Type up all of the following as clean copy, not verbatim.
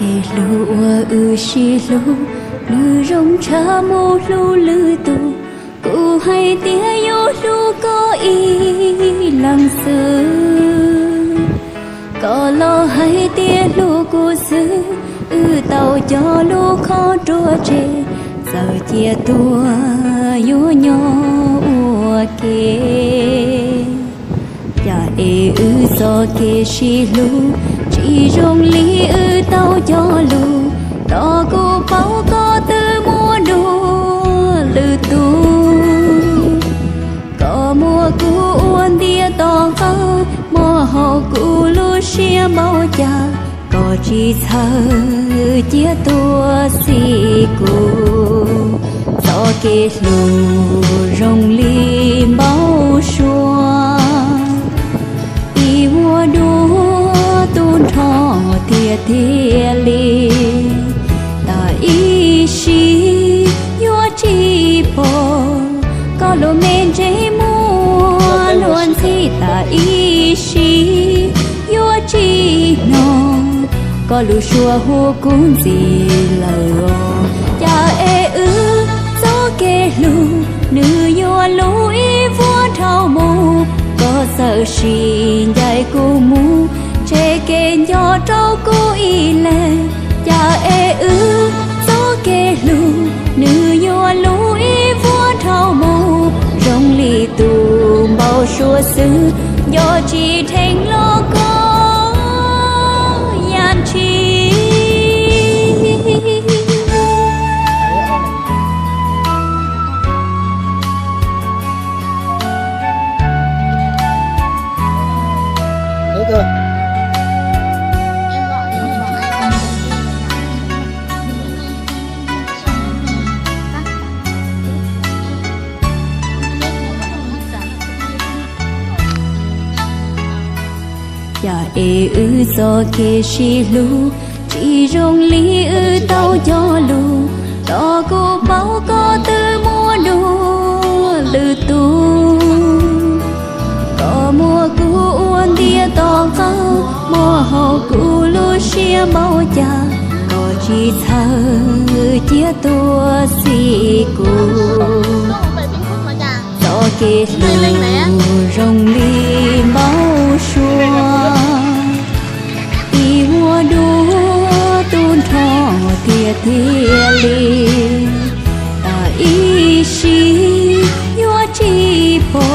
kê lúa xì lú lư rong cha mô lú lư tu cụ hay tía yo lú có y lăng sư có lo hay tía lú cụ sư tàu cho lú khó trua chê giờ chia tua yo nhỏ ua kê ya e so kê xì lú chỉ rong lý tao cho lù đó cô bao có tư mua đua lư tu có mua cú uốn tia to cao mua hồ cú lu xia bao cha có chỉ thơ chia tua xì cú do kê lù rong lý bao xua y mua đua tôn thọ thiệt thiệt li ta y si yo chi po có lo men chế mua luôn si ta y si yo chi no có lu xua hô cũng gì lờ cha e gió kê lu nữ yo lu y vua thao mù có sợ xin dài cô mu chê kê nhỏ trâu cô y lệ cha e gió kê lù nữ yo lú y vua thao mù rong lì tù bao xua xứ do chỉ thành lo có yan chi ya e so kê xì lú chỉ rong lý tao cho lù đó cô bao có tư mua đua lư tu có mua cú uốn tia to cao mua hồ cú lu xia bao cha có chỉ thơ chia tua xì cú do kê lù rong lý bao xua y mua đua tôn thọ thiệt thiệt li ta y si yo chi po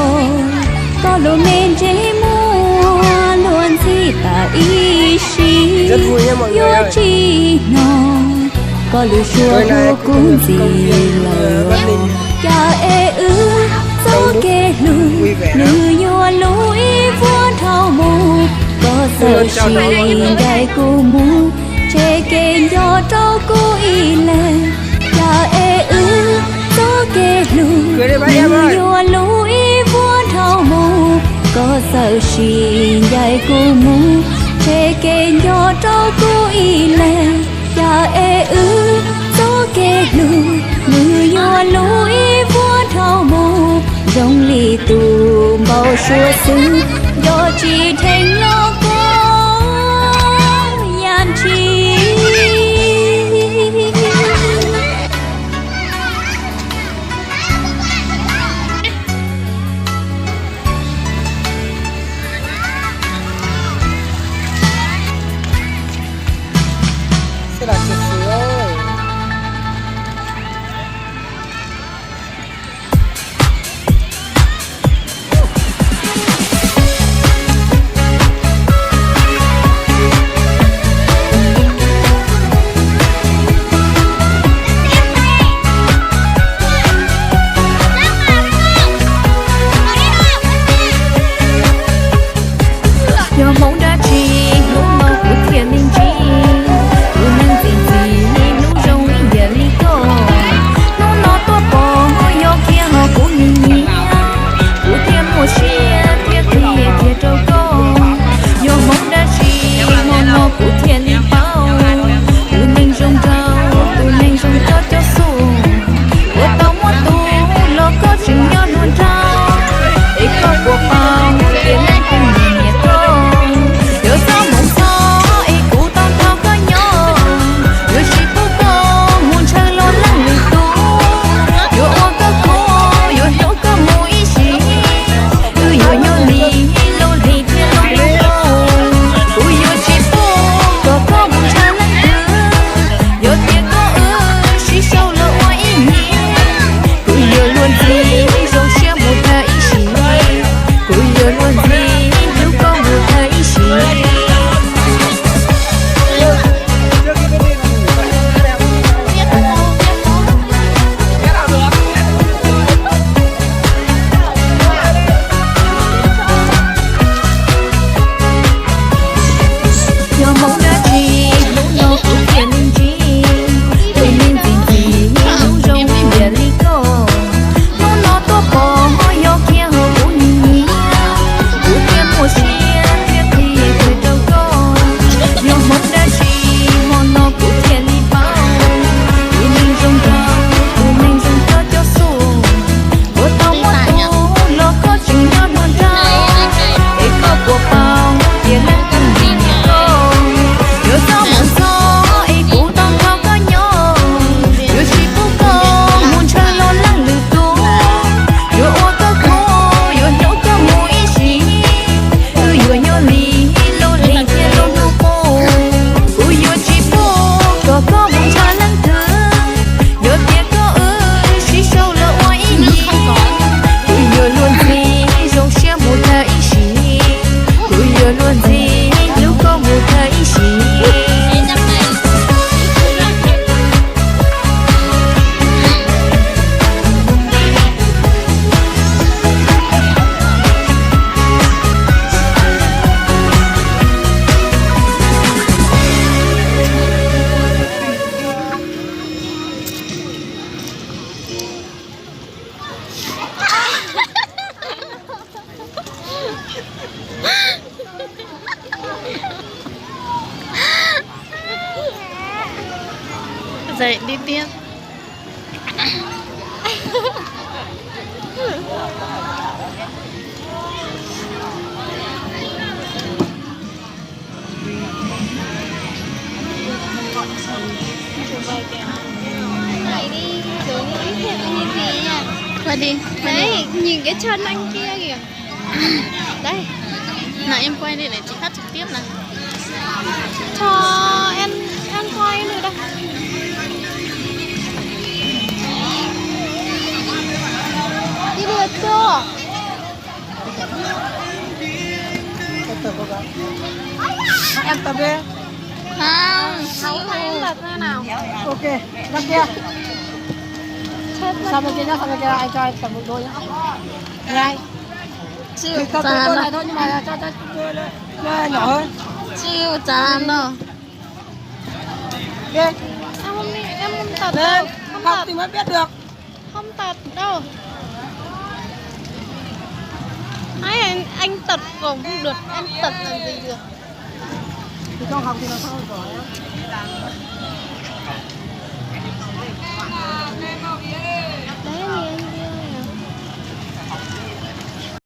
có lo men chế mua luôn si ta y si yo chi no có lu xua hô cũng gì lờ cha e gió kê lù nữ yo lú y vua thao mù có sợ xin đại cô mu chê kê nhỏ trâu cô y lệ cha e gió kê lù nữ yo lú y vua thao mù có sợ xin đại cô mu chê kê nhỏ trâu cô y lệ cha e gió kê lù nữ yo lú y vua thao mù rong lì tù bao xua xứ do chỉ thành lo có yan chi sẽ là chuyện gì ơi mong đã chi lúc mong của thiên linh chi của năng tình gì Dậy đi tiếp. Này đi, rồi đi ít thêm như gì nha. Qua đi. Đấy, nhìn cái chân anh kia kìa. Đây. Nào em quay đi để chị phát trực tiếp này. Cho em quay nữa đây. Đi được chưa? Em tập đi. Không. Không phải em lật ra nào. Ok, ra kia. Chết mất. Sang bên kia nhá, sang bên kia anh cho anh tập một đôi nhá. Này. Chưa Tập chả đôi làm này đâu. thôi nhưng mà cho nhỏ hơn. Chưa chả làm đâu. Đi. Em không tập đâu. Lên. Không Học tập. thì mới biết được. Không tập đâu. Ấy anh tập cũng không được, em tập làm gì được. Thì không học thì làm sao giỏi em.